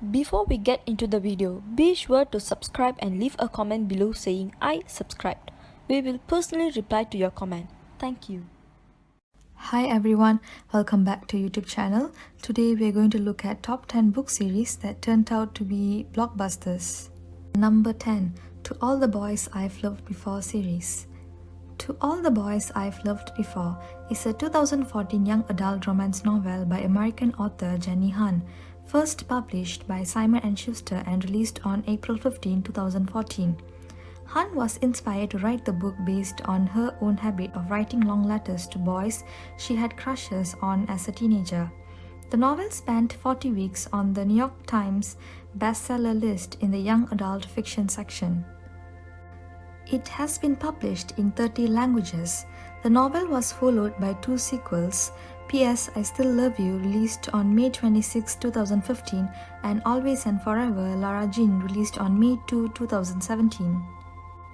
Before we get into the video, be sure to subscribe and leave a comment below saying I subscribed. We will personally reply to your comment. Thank you. Hi everyone, welcome back to YouTube channel. Today we are going to look at top 10 book series that turned out to be blockbusters. Number 10, To All the Boys I've Loved Before series. To All the Boys I've Loved Before is a 2014 young adult romance novel by American author Jenny Han, first published by Simon & Schuster and released on April 15, 2014. Han was inspired to write the book based on her own habit of writing long letters to boys she had crushes on as a teenager. The novel spent 40 weeks on the New York Times bestseller list in the young adult fiction section. It has been published in 30 languages. The novel was followed by two sequels, P.S. I Still Love You, released on May 26, 2015, and Always and Forever, Lara Jean, released on May 2, 2017.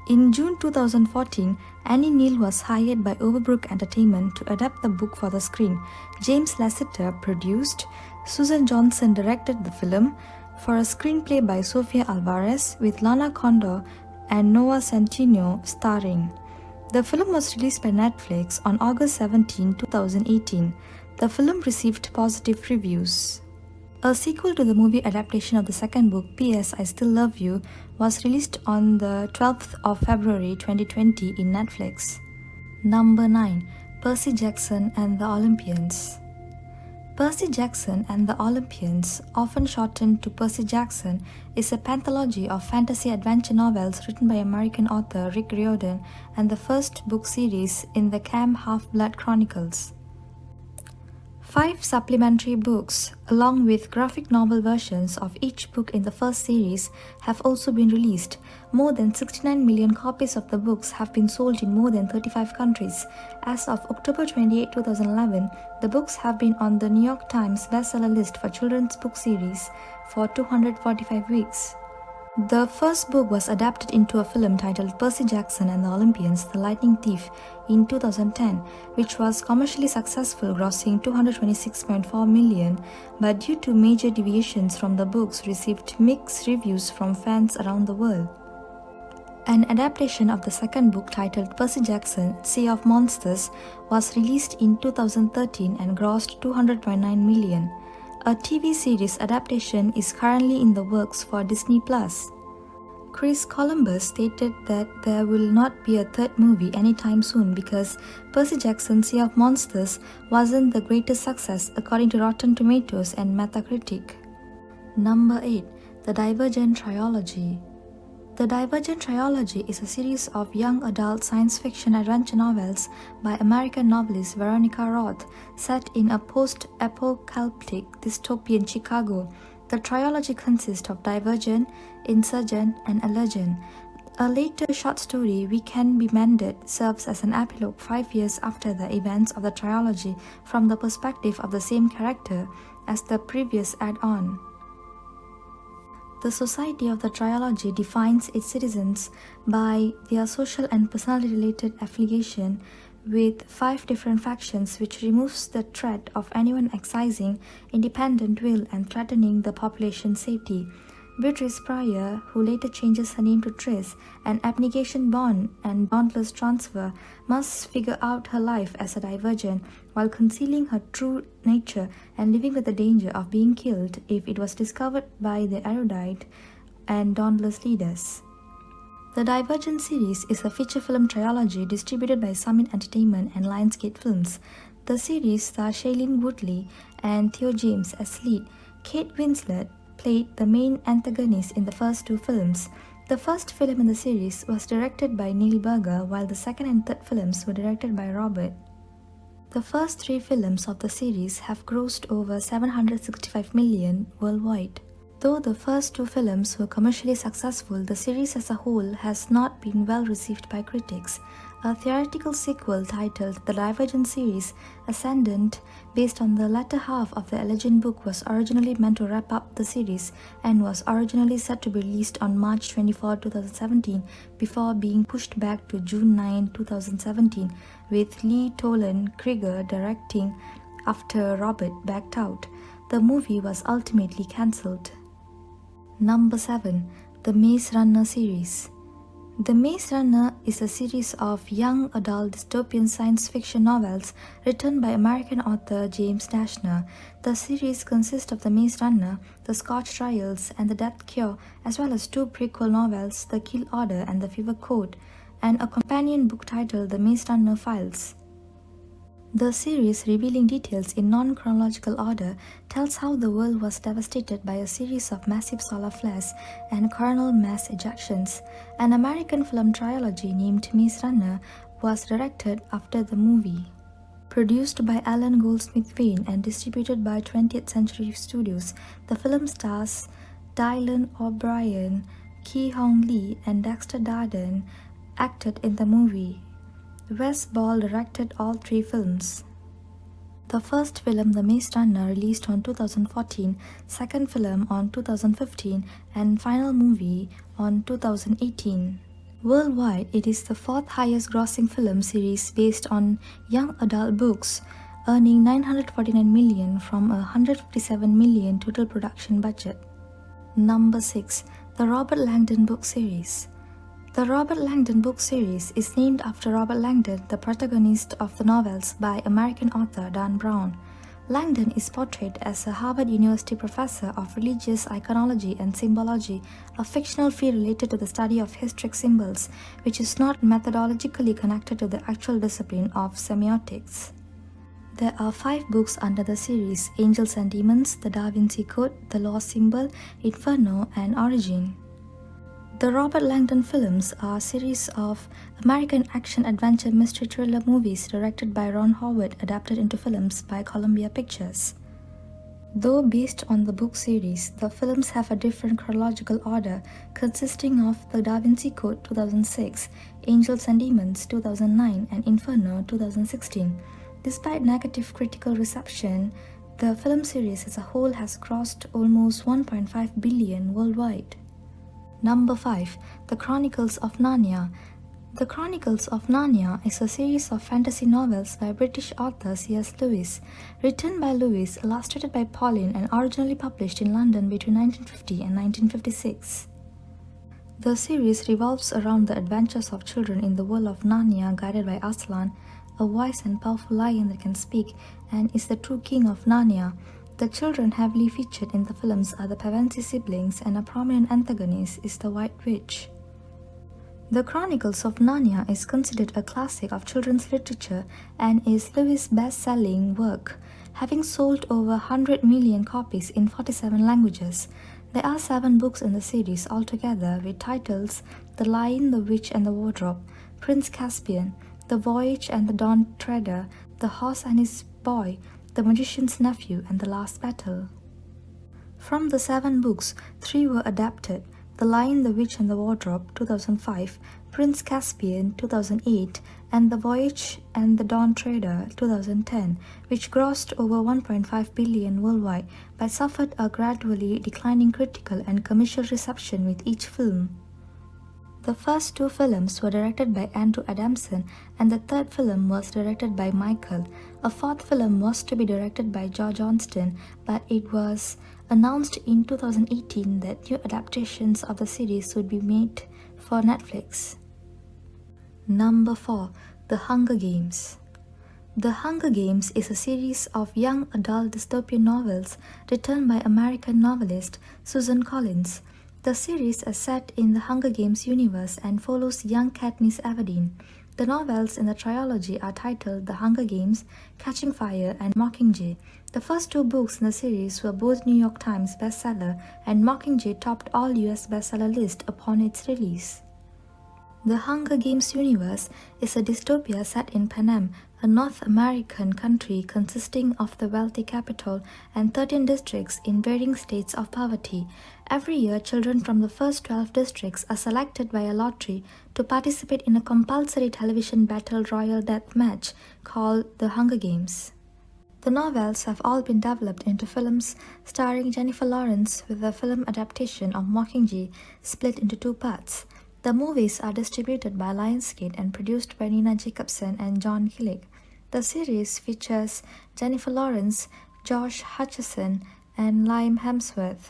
In June 2014, Annie Neal was hired by Overbrook Entertainment to adapt the book for the screen. James Lasseter produced, Susan Johnson directed the film, for a screenplay by Sofia Alvarez with Lana Condor and Noah Centineo starring. The film was released by Netflix on August 17, 2018. The film received positive reviews. A sequel to the movie adaptation of the second book, P.S. I Still Love You, was released on the 12th of February 2020 in Netflix. Number 9. Percy Jackson and the Olympians. Percy Jackson and the Olympians, often shortened to Percy Jackson, is a penthology of fantasy adventure novels written by American author Rick Riordan and the first book series in the Camp Half-Blood Chronicles. 5 supplementary books, along with graphic novel versions of each book in the first series, have also been released. More than 69 million copies of the books have been sold in more than 35 countries. As of October 28, 2011, the books have been on the New York Times bestseller list for children's book series for 245 weeks. The first book was adapted into a film titled Percy Jackson and the Olympians, The Lightning Thief in 2010, which was commercially successful, grossing $226.4 million, but due to major deviations from the books, received mixed reviews from fans around the world. An adaptation of the second book titled Percy Jackson, Sea of Monsters was released in 2013 and grossed $200.9 million. A TV series adaptation is currently in the works for Disney+. Chris Columbus stated that there will not be a third movie anytime soon because Percy Jackson Sea of Monsters wasn't the greatest success according to Rotten Tomatoes and Metacritic. Number 8. The Divergent Trilogy. The Divergent Trilogy is a series of young adult science fiction adventure novels by American novelist Veronica Roth, set in a post-apocalyptic dystopian Chicago. The trilogy consists of Divergent, Insurgent, and Allergent. A later short story, We Can Be Mended, serves as an epilogue 5 years after the events of the trilogy from the perspective of the same character as the previous add-on. The Society of the Trilogy defines its citizens by their social and personality-related affiliation with 5 different factions, which removes the threat of anyone exercising independent will and threatening the population's safety. Beatrice Pryor, who later changes her name to Triss, an abnegation bond and dauntless transfer, must figure out her life as a divergent while concealing her true nature and living with the danger of being killed if it was discovered by the erudite and dauntless leaders. The Divergent series is a feature film trilogy distributed by Summit Entertainment and Lionsgate Films. The series stars Shailene Woodley and Theo James as lead. Kate Winslet played the main antagonist in the first 2 films. The first film in the series was directed by Neil Burger, while the second and third films were directed by Robert. The first 3 films of the series have grossed over $765 million worldwide. Though the first 2 films were commercially successful, the series as a whole has not been well received by critics. A theatrical sequel titled The Divergent Series, Ascendant, based on the latter half of the Allergent book, was originally meant to wrap up the series and was originally set to be released on March 24, 2017 before being pushed back to June 9, 2017, with Lee Toland Krieger directing after Robert backed out. The movie was ultimately cancelled. Number 7. The Maze Runner series. The Maze Runner is a series of young adult dystopian science fiction novels written by American author James Dashner. The series consists of The Maze Runner, The Scotch Trials, and The Death Cure, as well as 2 prequel novels, The Kill Order and The Fever Code, and a companion book titled The Maze Runner Files. The series, revealing details in non-chronological order, tells how the world was devastated by a series of massive solar flares and coronal mass ejections. An American film trilogy named Maze Runner was directed after the movie. Produced by Alan Goldsmith Wayne and distributed by 20th Century Studios, the film stars Dylan O'Brien, Ki Hong Lee, and Dexter Darden acted in the movie. Wes Ball directed all 3 films. The first film, The Maze Runner, released on 2014, second film on 2015, and final movie on 2018. Worldwide, it is the 4th highest grossing film series based on young adult books, earning $949 million from a $157 million total production budget. Number 6. The Robert Langdon book series. The Robert Langdon book series is named after Robert Langdon, the protagonist of the novels by American author Dan Brown. Langdon is portrayed as a Harvard University professor of religious iconology and symbology, a fictional field related to the study of historic symbols, which is not methodologically connected to the actual discipline of semiotics. There are 5 books under the series: Angels and Demons, The Da Vinci Code, The Lost Symbol, Inferno, and Origin. The Robert Langdon films are a series of American action-adventure mystery thriller movies directed by Ron Howard, adapted into films by Columbia Pictures. Though based on the book series, the films have a different chronological order, consisting of The Da Vinci Code 2006, Angels and Demons 2009, and Inferno 2016. Despite negative critical reception, the film series as a whole has grossed almost $1.5 billion worldwide. Number 5. The Chronicles of Narnia. The Chronicles of Narnia is a series of fantasy novels by British author C.S. Lewis. Written by Lewis, illustrated by Pauline, and originally published in London between 1950 and 1956. The series revolves around the adventures of children in the world of Narnia, guided by Aslan, a wise and powerful lion that can speak and is the true king of Narnia. The children heavily featured in the films are the Pevensie siblings, and a prominent antagonist is the White Witch. The Chronicles of Narnia is considered a classic of children's literature and is Lewis' best-selling work, having sold over 100 million copies in 47 languages. There are 7 books in the series altogether, with titles The Lion, the Witch and the Wardrobe, Prince Caspian, The Voyage and the Dawn Treader, The Horse and His Boy, The Magician's Nephew, and The Last Battle. From the 7 books, 3 were adapted: The Lion, the Witch and the Wardrobe 2005, Prince Caspian 2008, and The Voyage and the Dawn Treader 2010, which grossed over $1.5 billion worldwide, but suffered a gradually declining critical and commercial reception with each film. The first 2 films were directed by Andrew Adamson, and the third film was directed by Michael. A 4th film was to be directed by Joe Johnston, but it was announced in 2018 that new adaptations of the series would be made for Netflix. Number 4. The Hunger Games. The Hunger Games is a series of young adult dystopian novels written by American novelist Susan Collins. The series is set in the Hunger Games universe and follows young Katniss Everdeen. The novels in the trilogy are titled The Hunger Games, Catching Fire, and Mockingjay. The first 2 books in the series were both New York Times bestseller, and Mockingjay topped all US bestseller lists upon its release. The Hunger Games universe is a dystopia set in Panem, a North American country consisting of the wealthy capital and 13 districts in varying states of poverty. Every year, children from the first 12 districts are selected by a lottery to participate in a compulsory television battle royal death match called The Hunger Games. The novels have all been developed into films starring Jennifer Lawrence, with the film adaptation of Mockingjay split into 2 parts. The movies are distributed by Lionsgate and produced by Nina Jacobson and John Killick. The series features Jennifer Lawrence, Josh Hutcherson, and Liam Hemsworth.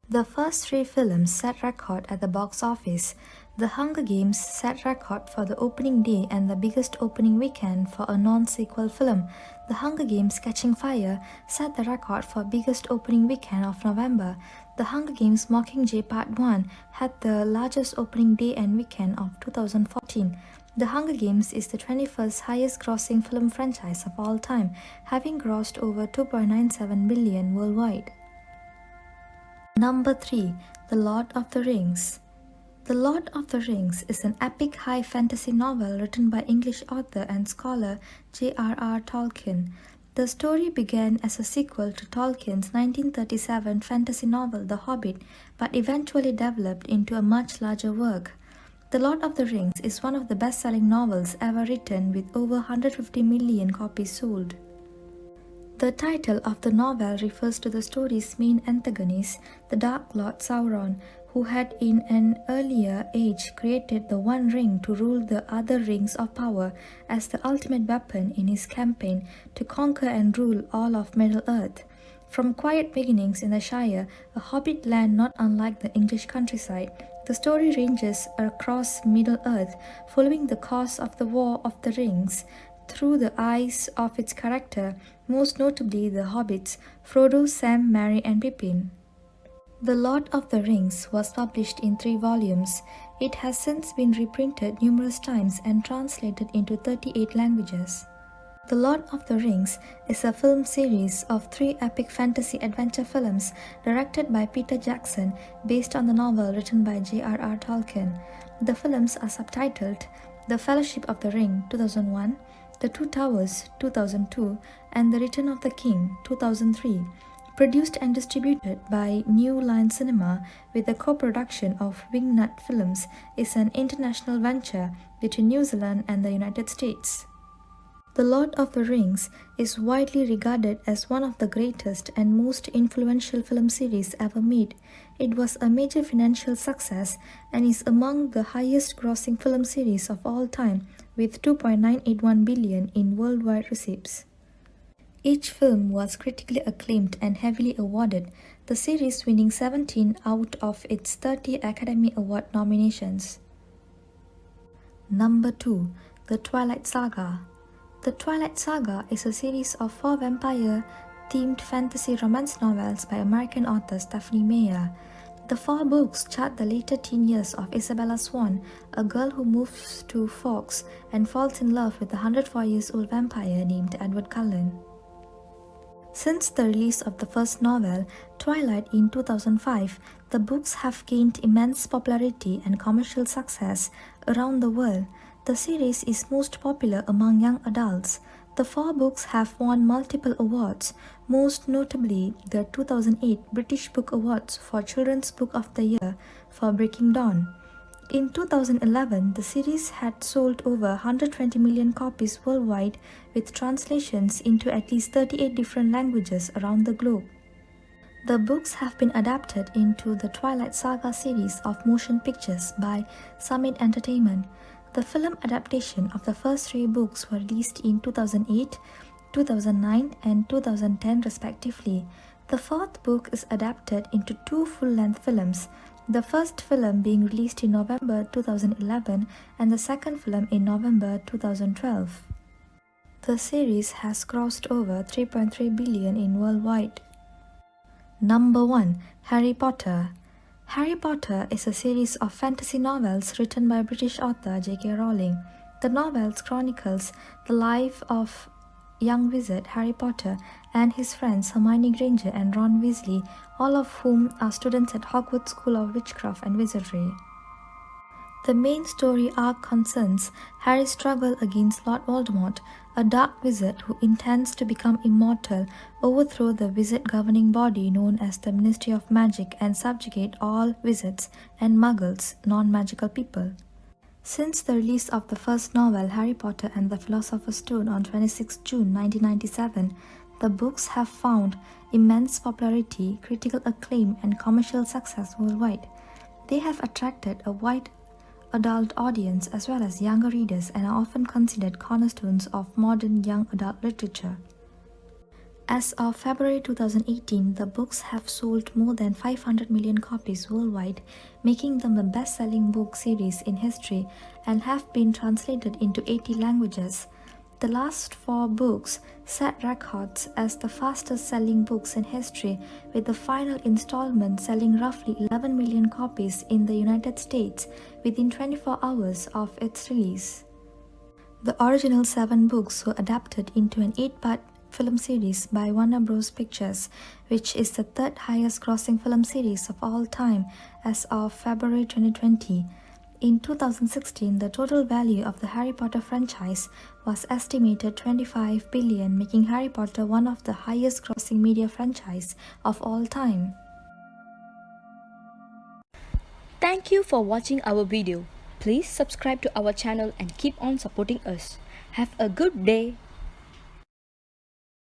The first three films set record at the box office. The Hunger Games set record for the opening day and the biggest opening weekend for a non-sequel film. The Hunger Games Catching Fire set the record for biggest opening weekend of November. The Hunger Games Mockingjay Part 1 had the largest opening day and weekend of 2014. The Hunger Games is the 21st highest grossing film franchise of all time, having grossed over 2.97 billion worldwide. Number 3. The Lord of the Rings. The Lord of the Rings is an epic high fantasy novel written by English author and scholar J.R.R. Tolkien. The story began as a sequel to Tolkien's 1937 fantasy novel The Hobbit, but eventually developed into a much larger work. The Lord of the Rings is one of the best-selling novels ever written, with over 150 million copies sold. The title of the novel refers to the story's main antagonist, the Dark Lord Sauron, who had in an earlier age created the One Ring to rule the other rings of power as the ultimate weapon in his campaign to conquer and rule all of Middle-earth. From quiet beginnings in the Shire, a hobbit land not unlike the English countryside, the story ranges across Middle-earth, following the course of the War of the Rings through the eyes of its character, most notably the hobbits Frodo, Sam, Merry and Pippin. The Lord of the Rings was published in 3 volumes. It has since been reprinted numerous times and translated into 38 languages. The Lord of the Rings is a film series of 3 epic fantasy adventure films directed by Peter Jackson based on the novel written by J.R.R. Tolkien. The films are subtitled The Fellowship of the Ring 2001, The Two Towers 2002, and The Return of the King 2003. Produced and distributed by New Line Cinema with a co-production of Wingnut Films, is an international venture between New Zealand and the United States. The Lord of the Rings is widely regarded as one of the greatest and most influential film series ever made. It was a major financial success and is among the highest grossing film series of all time, with 2.981 billion in worldwide receipts. Each film was critically acclaimed and heavily awarded, the series winning 17 out of its 30 Academy Award nominations. Number 2. The Twilight Saga. The Twilight Saga is a series of 4 vampire-themed fantasy romance novels by American author Stephanie Meyer. The 4 books chart the later teen years of Isabella Swan, a girl who moves to Forks and falls in love with a 104-year-old vampire named Edward Cullen. Since the release of the first novel, Twilight, in 2005, the books have gained immense popularity and commercial success around the world. The series is most popular among young adults. The 4 books have won multiple awards, most notably the 2008 British Book Awards for Children's Book of the Year for Breaking Dawn. In 2011, the series had sold over 120 million copies worldwide, with translations into at least 38 different languages around the globe. The books have been adapted into the Twilight Saga series of motion pictures by Summit Entertainment. The film adaptation of the first 3 books were released in 2008, 2009 and 2010 respectively. The 4th book is adapted into 2 full-length films, the first film being released in November 2011 and the second film in November 2012. The series has grossed over 3.3 billion in worldwide. Number 1. Harry Potter. Harry Potter is a series of fantasy novels written by British author J.K. Rowling. The novels chronicles the life of young wizard Harry Potter and his friends Hermione Granger and Ron Weasley, all of whom are students at Hogwarts School of Witchcraft and Wizardry. The main story arc concerns Harry's struggle against Lord Voldemort, a dark wizard who intends to become immortal, overthrow the wizard governing body known as the Ministry of Magic, and subjugate all wizards and muggles, non-magical people. Since the release of the first novel, Harry Potter and the Philosopher's Stone, on 26 June 1997, the books have found immense popularity, critical acclaim, and commercial success worldwide. They have attracted a wide adult audience as well as younger readers and are often considered cornerstones of modern young adult literature. As of February 2018, the books have sold more than 500 million copies worldwide, making them the best-selling book series in history and have been translated into 80 languages. The last four books set records as the fastest-selling books in history, with the final installment selling roughly 11 million copies in the United States within 24 hours of its release. The original 7 books were adapted into an 8-part film series by Warner Bros. Pictures, which is the third highest grossing film series of all time as of February 2020. In 2016, the total value of the Harry Potter franchise was estimated 25 billion, making Harry Potter one of the highest grossing media franchise of all time. Thank you for watching our video. Please subscribe to our channel and keep on supporting us. Have a good day.